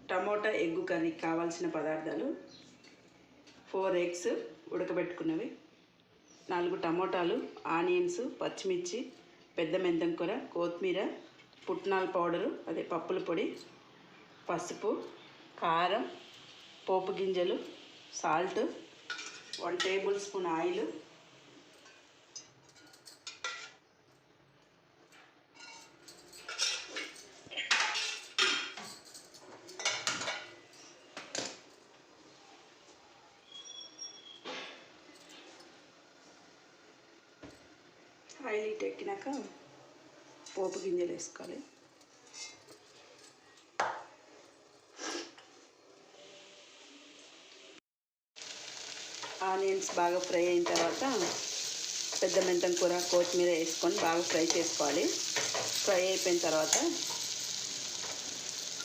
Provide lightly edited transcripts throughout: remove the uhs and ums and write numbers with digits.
Tomato egg కర్రీకి కావాల్సిన పదార్థాలు: 4 ఎగ్స్ ఉడకబెట్టుకున్నవి, 4 టమోటాలు, ఆనియన్స్, పచ్చిమిర్చి, పెద్ద మెంతం కూర, కొత్తిమీర, పుట్నాల పౌడరు అదే పప్పుల పొడి, పసుపు, కారం, పోపు గింజలు, salt, 1 table spoon oil, oil ఇటు ఎక్కినాక పోపు గింజలు వేసుకోవాలి. ఆనియన్స్ బాగా ఫ్రై అయిన తర్వాత పెద్ద మెంతం కూర, కొత్తిమీర వేసుకొని బాగా ఫ్రై చేసుకోవాలి. ఫ్రై అయిపోయిన తర్వాత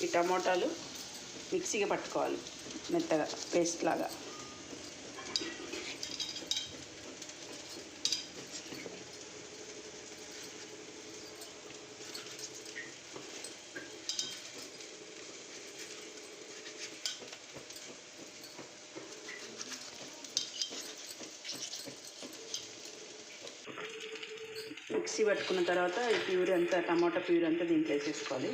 ఈ టమోటాలు మిక్సీగా పట్టుకోవాలి, మెత్తగా పేస్ట్ లాగా. మిక్సీ పట్టుకున్న తర్వాత ఈ ప్యూరీ అంతా, టమాటా ప్యూరీ అంతా దీంట్లో వేసేసుకోవాలి.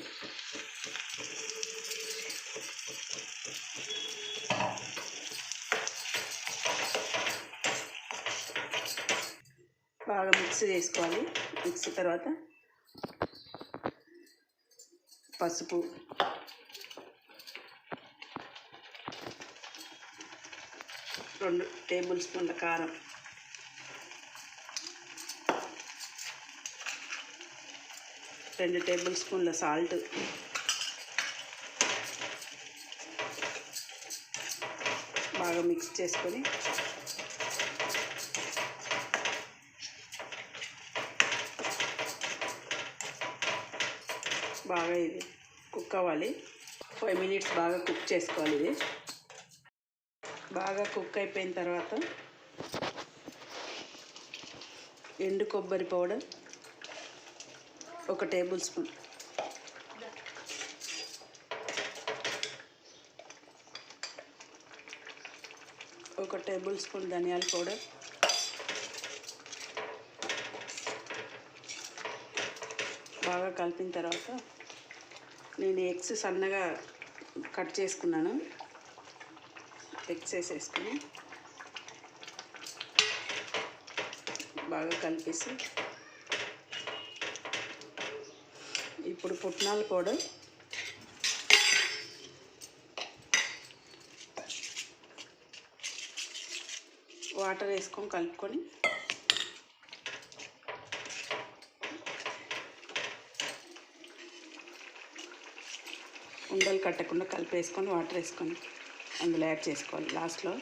బాగా మిక్సీ చేసుకోవాలి. మిక్సీ తర్వాత పసుపు, రెండు టేబుల్ స్పూన్ల కారం, రెండు టేబుల్ స్పూన్ల సాల్ట్, బాగా మిక్స్ చేసుకొని బాగా ఇది కుక్ అవ్వాలి. 5 మినిట్స్ బాగా కుక్ చేసుకోవాలి. ఇది బాగా కుక్ అయిపోయిన తర్వాత ఎండు కొబ్బరి పౌడర్ 1 టేబుల్ స్పూన్, ఒక టేబుల్ స్పూన్ ధనియాల పౌడర్, బాగా కలిపిన తర్వాత నేను ఎగ్స్ సన్నగా కట్ చేసుకున్నాను. ఎగ్స్ వేసేసుకుని బాగా కలిపేసి ఇప్పుడు పుట్నాల పౌడర్, వాటర్ వేసుకొని కలుపుకొని ఉండలు కట్టకుండా కలిపేసుకొని వాటర్ వేసుకొని అందులో యాడ్ చేసుకోవాలి లాస్ట్లో.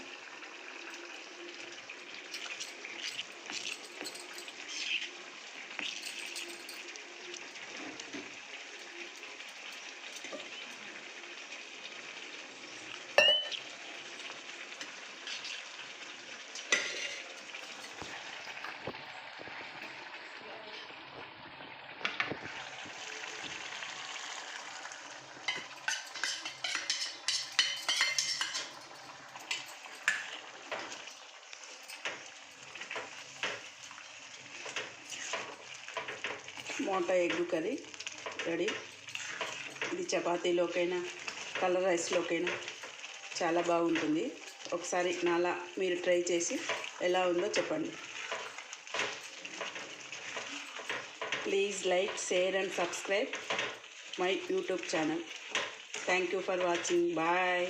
Tomato egg curry ready. ఇది చపాతీలోకైనా కలర్ రైస్లోకైనా చాలా బాగుంటుంది. ఒకసారి నాలా మీరు ట్రై చేసి ఎలా ఉందో చెప్పండి. Please like, share and subscribe my YouTube channel. Thank you for watching. Bye.